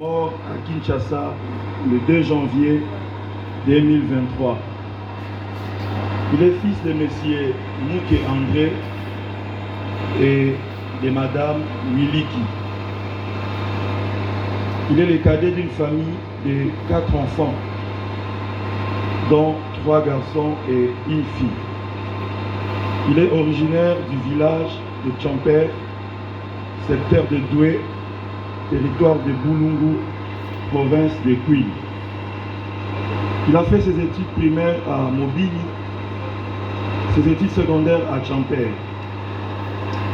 Mort à Kinshasa le 2 janvier 2023. Il est fils de Monsieur Mouké André et de Madame Miliki. Il est le cadet d'une famille de 4 enfants, dont 3 garçons et une fille. Il est originaire du village de Tchampère, secteur de Doué, territoire de Boulungu, province de Kouili. Il a fait ses études primaires à Mobili, ses études secondaires à Tchampère.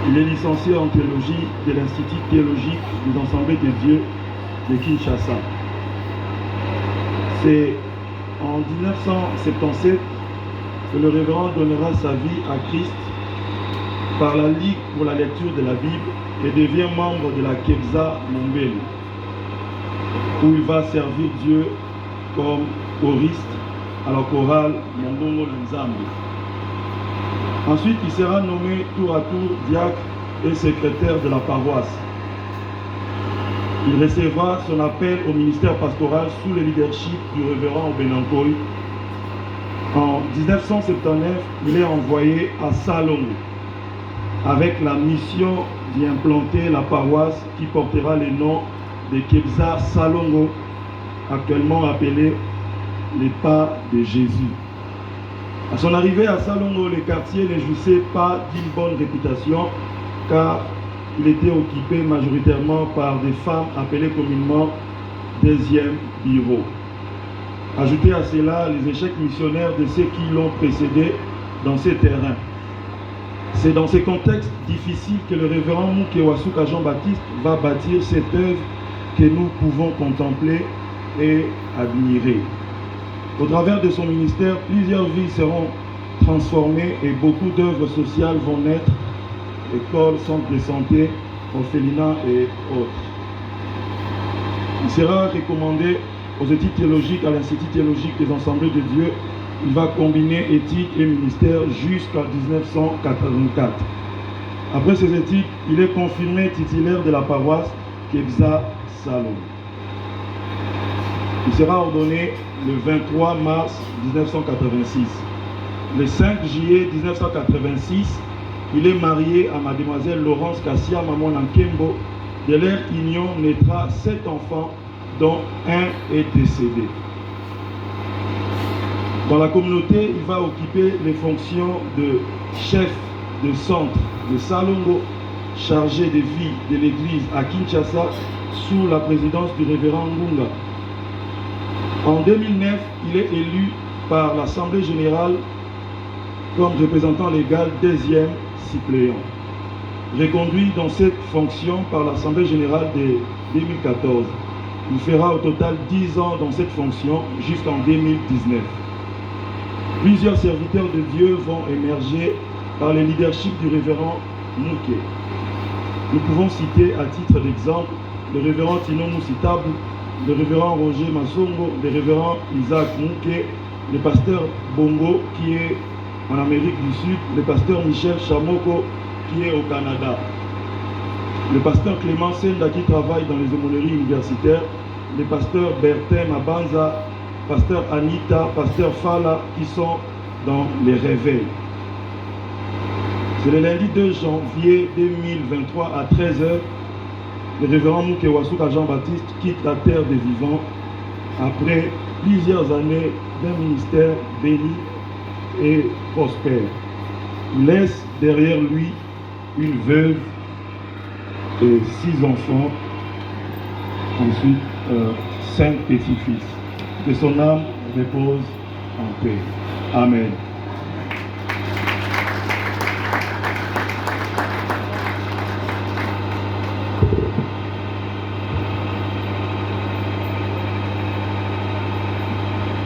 Il est licencié en théologie de l'Institut théologique des Assemblées de Dieu de Kinshasa. C'est en 1977 que le révérend donnera sa vie à Christ par la Ligue pour la lecture de la Bible et devient membre de la Kebza Mombele, où il va servir Dieu comme choriste à la chorale Mondongo Nzambe. Ensuite, il sera nommé tour à tour diacre et secrétaire de la paroisse. Il recevra son appel au ministère pastoral sous le leadership du révérend Benankoy. En 1979, il est envoyé à Salongo avec la mission d'y implanter la paroisse qui portera le nom de Kebza Salongo, actuellement appelé les pas de Jésus. À son arrivée à Salongo, le quartier ne jouissait pas d'une bonne réputation car il était occupé majoritairement par des femmes appelées communément deuxième bureau. Ajoutez à cela les échecs missionnaires de ceux qui l'ont précédé dans ces terrains. C'est dans ces contextes difficiles que le révérend Mouké Wasuka Jean-Baptiste va bâtir cette œuvre que nous pouvons contempler et admirer. Au travers de son ministère, plusieurs vies seront transformées et beaucoup d'œuvres sociales vont naître, écoles, centres de santé, orphelinats et autres. Il sera recommandé aux études théologiques à l'Institut théologique des Assemblées de Dieu. Il va combiner éthique et ministère jusqu'en 1984. Après ses études, il est confirmé titulaire de la paroisse Kebza Salongo. Il sera ordonné le 23 mars 1986. Le 5 juillet 1986, il est marié à mademoiselle Laurence Kassia Mamon Nkembo. De leur union naîtra 7 enfants, dont un est décédé. Dans la communauté, il va occuper les fonctions de chef de centre de Salongo, chargé de vie de l'église à Kinshasa, sous la présidence du révérend Ngunga. En 2009, il est élu par l'Assemblée générale comme représentant légal deuxième suppléant. Reconduit dans cette fonction par l'Assemblée générale de 2014. Il fera au total 10 ans dans cette fonction jusqu'en 2019. Plusieurs serviteurs de Dieu vont émerger par le leadership du révérend Mouké. Nous pouvons citer à titre d'exemple le révérend Tino Moussitabu, le révérend Roger Masongo, le révérend Isaac Mouké, le pasteur Bongo qui est en Amérique du Sud, le pasteur Michel Chamoko qui est au Canada, le pasteur Clément Senda qui travaille dans les aumôneries universitaires, le pasteur Bertin Mabanza, pasteur Anita, pasteur Fala qui sont dans les réveils. C'est le lundi 2 janvier 2023 à 13h. Le révérend Mouké Wasuka Jean-Baptiste quitte la terre des vivants après plusieurs années d'un ministère béni et prospère. Il laisse derrière lui une veuve et 6 enfants, ensuite 5 petits-fils. Que son âme repose en paix. Amen.